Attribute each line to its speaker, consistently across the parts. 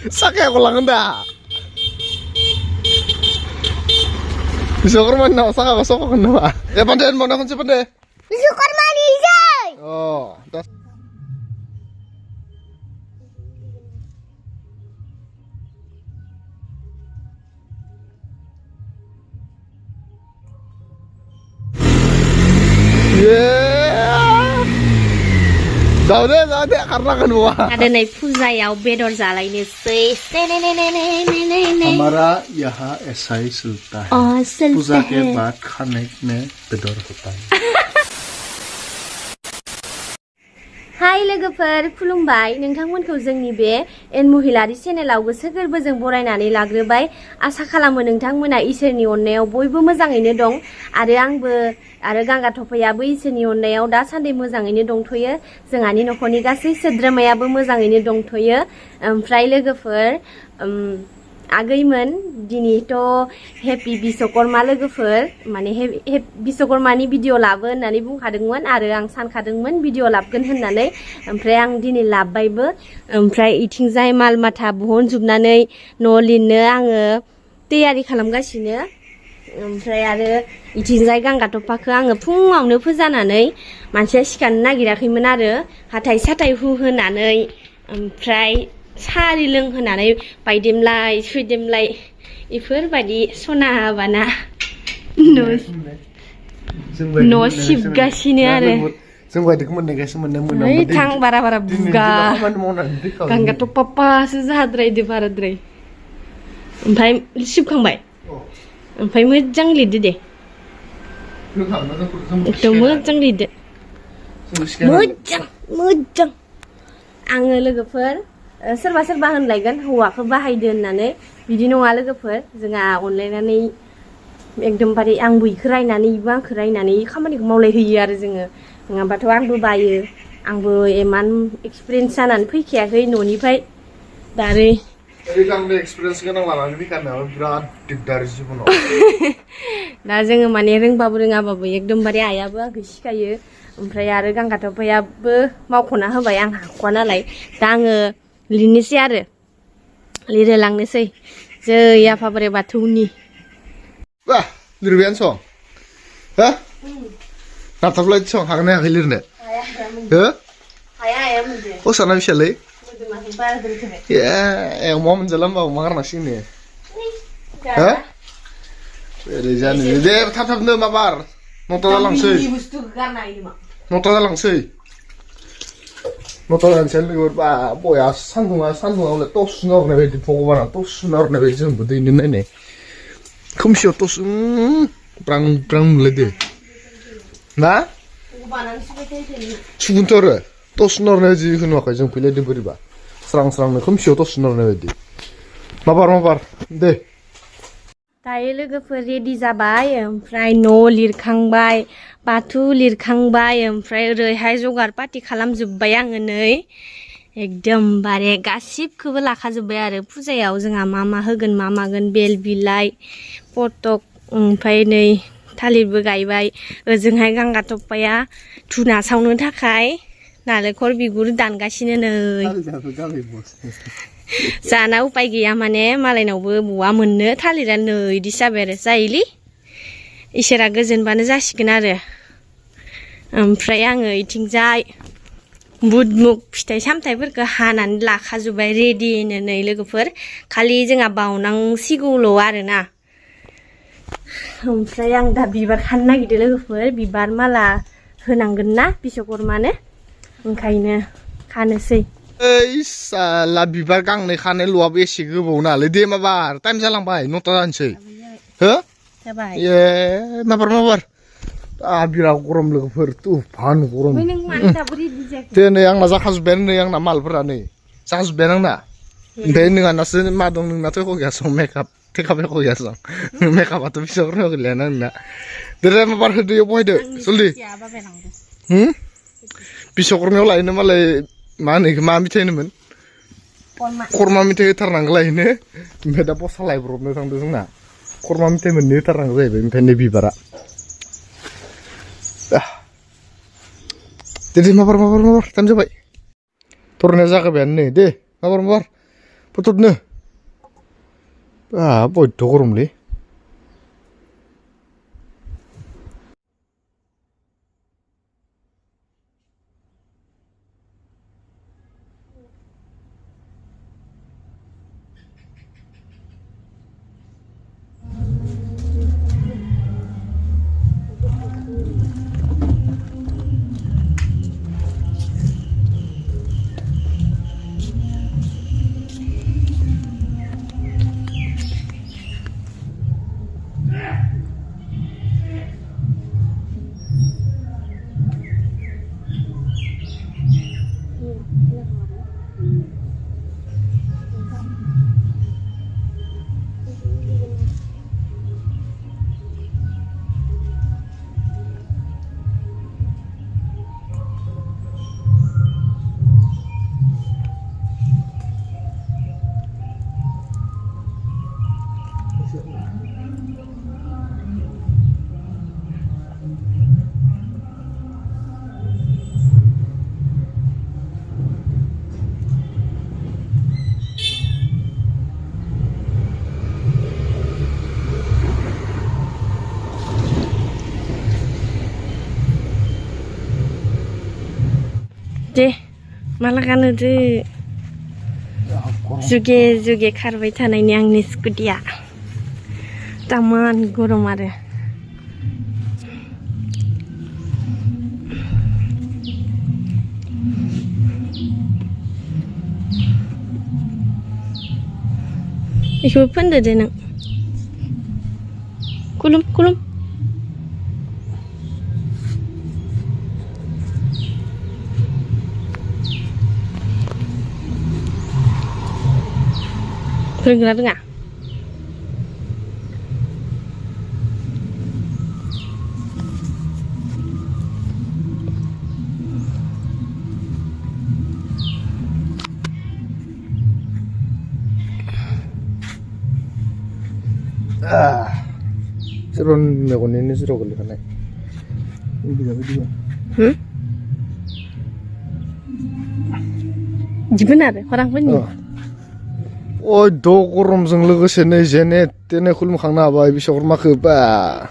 Speaker 1: Sakit aku langen dah. Bisa korban nak sakit kosong kan dah. Ya pandai mana kunci pandai.
Speaker 2: Bisa korban izin.
Speaker 1: Oh, dah. Jauh deh karena kan buah.
Speaker 2: Ada naik puzayaw bedor zalainोसै
Speaker 1: हमारा यहाँ ऐसा ही चलता है पूजा के बाद खाने में बेदर होता है
Speaker 2: हाय लोगोफोर खुलुमबाय नोंथांमोनखौ जोंनि बे एन महिलारि चेनेलाव गोसो गोरबोजों बरायनानै लाग्रोबाय आसा खालामो नोंथांमोना इसोरनि अननायाव बयबो मोजाङैनो दं आरो आंबो आरो गांगा थफायाबो इसोरनि अननायाव दासान्दि मोजाङैनो दंथ'यो जोंहानि न'खरनि गासै सोद्रोमायाबो मोजाङैनो दंथ'यो ओमफ्राय लोगोफोर आगैमोन दिनैथ' हेपि बिश्वकर्मा लोगोफोर माने बिश्वकर्मानि भिडिअ लाबो होननानै बुंखादोंमोन आरो आं सानखादोंमोन भिडिअ लाबगोन होननानै ओमफ्राय आं दिनै लाबबायबो ओमफ्राय इथिंजाय माल माथा बहनजोबनानै न' लिरनो आङो तैयारि खालामगासिनो ओमफ्राय आरो इथिंजाय गांगा थफाखौ आङो फुङावनो फोजानानै मानसिया सिखारनो नागिराखैमोन आरो हाथाय साथाय होनानै ओमफ्राय सारि लोंहोनानै बायदेमलाय सुइदेमलाय इफोरबायदि सना बाना न' सिबगासिनो आरो
Speaker 1: जों बायदिखौ मोननायगासो मोननो
Speaker 2: ओइ थां बारा बुगा गांगा थफासो जाद्रायदो बाराद्राय ओमफ्राय सिबखांबाय ओमफ्राय मोजां लिरदो दे एकदम मोजां लिरदो मोजां आङो लोगोफोर सोरबा सोरबा होनलायगोन हौवाखौ बाहायदो होननानै बिदि नङा लोगोफोर जोंहा अनलायनानै एकदमबारे आंबो इखौ रायनानै इबो आंखौ रायनानै खामानिखौ मावलायहोयो आरो जोङो नङाबाथ' आंबो बायो आंबो इमान एक्सपिरियेन्स जानानै फैखायाखै न'निफ्राय दारै
Speaker 1: एक्सपिरियेन्स गोनां लानानै फैखानायाव बिराद दिगदार जिबनाव
Speaker 2: दा जोङो माने रोंबाबो रोङाबाबो एकदमबारे आइयाबो आंखौ सिखायो ओमफ्राय आरो गांगा थफायाबो मावख'ना होबाय आं हाख'वा नालाय दा आङो लिरनोसै आरो लिरहोलांनोसै जै आफा बोराइ बाथौनि
Speaker 1: बा लिरबायानो सं हो नाबथाबलाय सं हागोन ना हायाखै लिरनो हो
Speaker 2: हाया मोनदो
Speaker 1: खसाना बिसालै
Speaker 2: मोदोमाखै बारा दोनथ'बाय
Speaker 1: ए अमा मोनजाला होमबा अमा गारनांसिगोन हो ओरै जानो दे थाब-थाबनो माबार नौता जालांसै नौता जालांसै नौता जानोसै लोगोफोर बा बया सान्दुङा हले टस सुना हरनाय बायदि भगबाना टस सुना हरनाय बायदि जोंबो दैनो नायनाय खोमसियाव टस ब्रां ब्रां नुलायदो ना सुगुनथ' आरो टस सुना हरनाय बायदि नुवाखै जों फैलायदों बोरैबा स्रां स्रांनो खोमसियाव टस सुना हरनाय बायदि माबार दे
Speaker 2: दायो लोगोफोर रेडि जाबाय ओमफ्राय न' लिरखांबाय बाथौ लिरखांबाय ओमफ्राय ओरैहाय जगार पाति खालामजोब्बाय आङो नै एकदमबारे गासिबखौबो लाखाजोब्बाय आरो फुजायाव जोंहा मा होगोन मा मागोन बेल बिलाइ पटक ओमफ्राय नै थालिरबो गायबाय ओजोंहाय गांगा थफाया धुना सावनो थाखाय नालेंखर बिगुर दानगासिनो नै जाना उपाय गैया माने मालायनावबो बहा मोननो थालिरा नै इदि जाबाय आरो जायोलै इसोरा गोजोनबानो जासिगोन आरो ओमफ्राय आङो इथिंजाय बुद मुग फिथाइ सामथाइफोरखौ हानानै लाखाजोब्बाय रेडिनो नै लोगोफोर खालि जोंहा बावनांसिगौल' आरोना ओमफ्राय आं दा बिबार खानो नागिरदों लोगोफोर बिबार माला होनांगोन ना बिश्वकर्मानो ओंखायनो खानोसै
Speaker 1: ओइ साला बिबार गांनै खानाय ल'आबो एसे गोबाव नालाय दे माबार टाइम जालांबाय नौता जानोसै हो
Speaker 2: जाबाय
Speaker 1: ए माबार बिराद गरम लोगोफोर तुफान गरम दे नै आंना जाखाजोब्बायानो नै आंना मालफोरा नै जाजोब्बायानो आंना ओमफ्राय नोंहानासो मा दं नोंनाथ' एख' गैया सं मेकआप टेकआप एख' गैया सं मेकआपाथ' बिश्वकर्मायाव गैलायाना नोंना दे माबार होदो इयाव बहायदो जल्दि बिश्वकर्मायाव लायनो मालाय मा होनो मा मिथाइ होनोमोन खरमा मिथाइ होथारनांगौ लायनो ओमफ्राय दा बसा लायब्रबनो थांदों जोंना खरमा मिथाइ मोननो होथारनांगौ जाहैबाय ओमफ्राय नै बिबारा दे माबार टाइम जाबाय थरनाया जागायबायानो नै दे माबार फट'नो बयद' गरमलै
Speaker 2: deh malah kan itu juge खारबाय थानायनि आंनि स्कुटिया taman गरम आरो इखौ फोनदो दे नों खुलुम रोंगोना रोङा
Speaker 1: Seron megonnya seru kali kan? Bisa.
Speaker 2: Gimana deh orang punya?
Speaker 1: Oh, do korom zeng logose ne jenet tene kulum khangna ba bisa korma ke ba.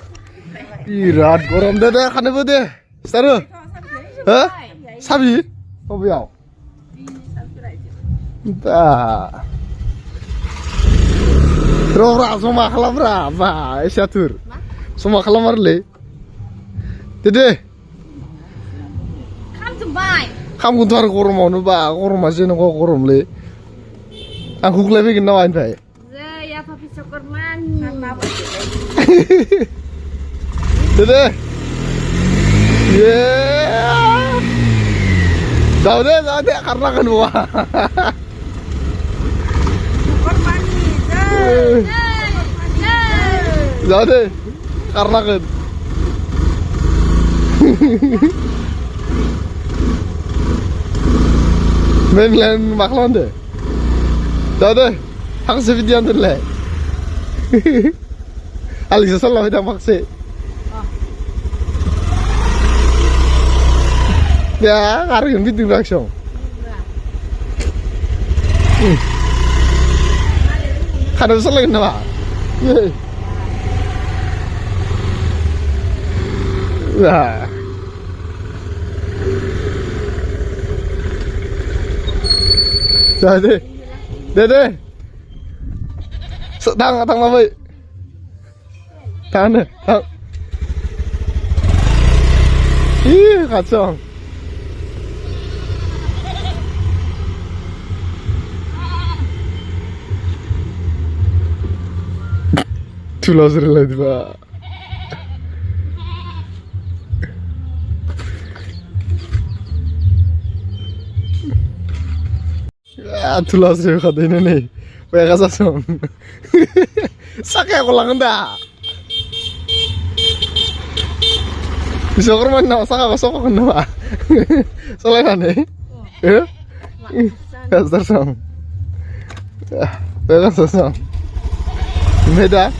Speaker 1: Irat korom deh kan ibu deh. Seru? Hah? Sabi? Oh biar. Ba. Rora semua kalam berapa? Isyatur. Semua kalam marle. Dede.
Speaker 2: Come to buy.
Speaker 1: Kamu tuh korom mau nuba korom aja nunggu korom le. Aku kelebih kena wain bay.
Speaker 2: Ya papi sokor mani.
Speaker 1: Dede. Yeah. Jauh deh karena kan buah.
Speaker 2: Sokor mani.
Speaker 1: Jauh deh karena kan. Main lain maklan deh. Jauh aku sevidian tuh le. Alisa salah udah makse. Ya, hari ini video langsung. Kada salah kenapa? Wah. Dede. Sedang apa? Tangan. Ih, kacau. Tulas relate ba. Tulas relate kata ini nih. Paya kasasong. Sakay ko lang anda. Bisa korman na saka ko na ba. Salay na ni. Eh? Kasasong. Paya kasasong. Meda.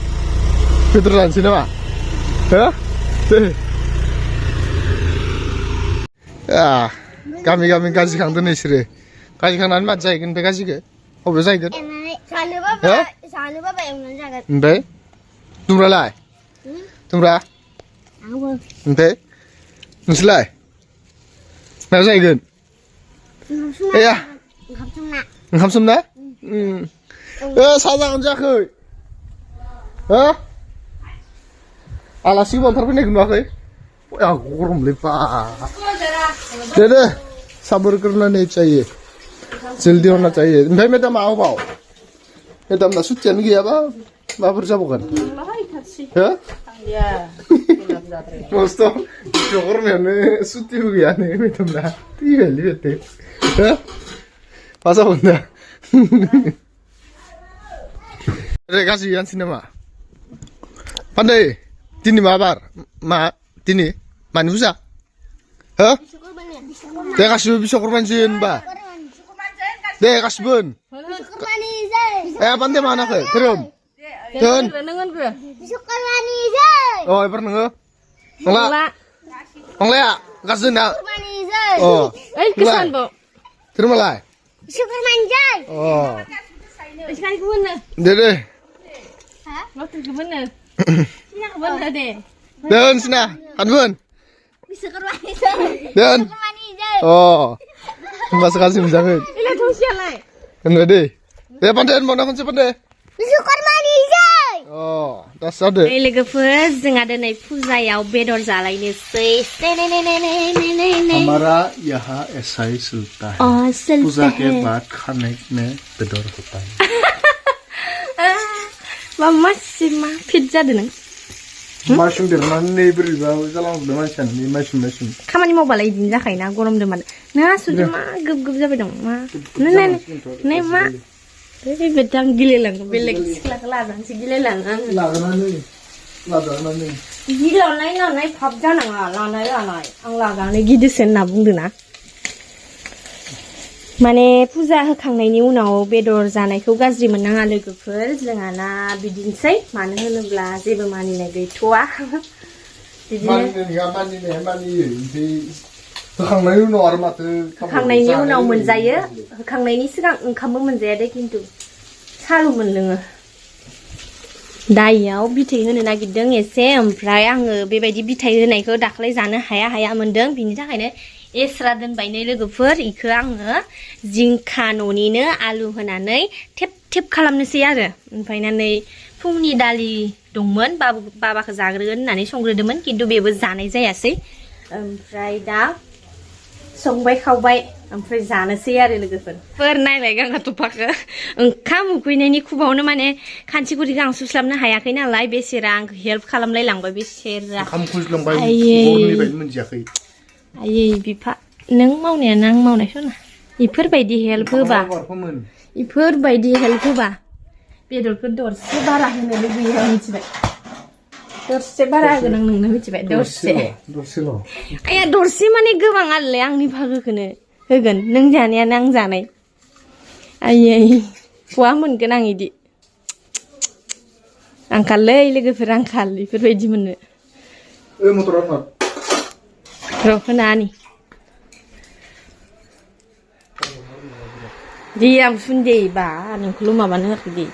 Speaker 1: Betulan sini pak, ya? Kami kasih kang tuh nih sih, kasih kang nanti macam ikan, kasih ke, oh bisa ikan.
Speaker 2: जानोबा एवनानै जागोन
Speaker 1: ओमफ्राय तुमरालाय तुमरा
Speaker 2: आंबो
Speaker 1: ओमफ्राय नोंसोरलाय मा जाहैगोन एया ओंखाम सोमना साहा जागोन जायाखै हो आलासि मोनथारफैनायखौ नुवाखै गरमलै बा दे साबर करना चाहिए जल्दी होना चाहिए ओमफ्राय मेदामा अबाव मेदामना सुटियानो गैयाबा माबोरै जाबावगोन हो मस्त' गरमायावनो सुटिबो गैयानो मेदामना थैबायलै बेथे हो मा जाबावगोन दा गाज्रि जानोसै नामा पान्दै दिनै मा बार मा दिनै मानि फुजा हो दे गासिबो बिश्वकर्मानिसो होनबा दे गासिबो पान्दै मा होनाखै धोरोम दोन एबार नोङो हंलाया गाज्रि ना धोरोमालाय दे दोन सिना हानबोन दोन होनबासो गाज्रि मोनजागोन होनबाय दे पान्दै होनबावना खनसे पान्दै दासो जादो
Speaker 2: लोगोफोर जोंहा दिनै फुजायाव बेदर जालायनोसै
Speaker 1: हमारा यहाँ ऐसा ही चलता है पूजा के बाद खाने में बेदर होता है
Speaker 2: मा फिट जादों नों
Speaker 1: मासुम देरनानै बोरैबा जालांजोबदों मानसियानो
Speaker 2: खामानि मावबालाय बिदिनो जाखायोना गरमदों मानो नों आसुरदों मा गोब जाबाय दं मा मा बेबायदि आं गिलायलाङो बेलेग सिख्लाखौ लानानैसो गिलायलाङो गिलांनाय फाब जानाङा लानाय आं लानानै गिदिरसो होनना बुंदों ना माने फुजा होखांनायनि उनाव बेदर जानायखौ गाज्रि मोननाङा लोगोफोर जोंहाना बिदिनोसै मानो होनोब्ला जेबो मानिनाय गैथ'वा होखांनायनि उनाव मोनजायो होखांनायनि सिगां ओंखामबो मोनजाया दे खिन्थु सालु मोनलोङो दाइयाव बिथै होनो नागिरदों एसे ओमफ्राय आङो बेबायदि बिथै होनायखौ दाख्लै जानो हाया मोनदों बिनि थाखायनो एस्रा दोनबायनै लोगोफोर इखौ आङो जिंखा न'निनो आलु होनानै थेब थेब खालामनोसै आरो ओमफ्राय नै फुंनि दालि दंमोन बाबाखौ जाग्रोगोन होननानै संग्रोदोंमोन खिन्थु बेबो जानाय जायासै ओमफ्राय दा संबाय खावबाय ओमफ्राय जानोसै आरो लोगोफोर नायबाय गांगा थफाखौ ओंखाम उखैनायनि खुबावनो माने खानसिखुरिखौ आं सुस्लाबनो हायाखै नालाय बेसेरा आंखौ हेल्प खालामलाय लांबाय बेसेरा आयै बिफा नों मावनायानो आं मावनाय सना इफोरबायदि हेल्प होबा बेदरखौ दरसे बारा होनो लुबैयो आं मिथिबाय दरसे बारा होगोन आं नोंनो मिथिबाय दरसेल' आया दरसे माने गोबां आरोलै आंनि बाहागोखौनो होगोन नों जानायानो आं जानाय आयै बहा मोनगोन आं इदि आंखाललै लोगोफोर आंखाल इफोरबायदि मोननो र' होनानि दे आं सुन दे बा नोंखौल' माबानो होआखै दे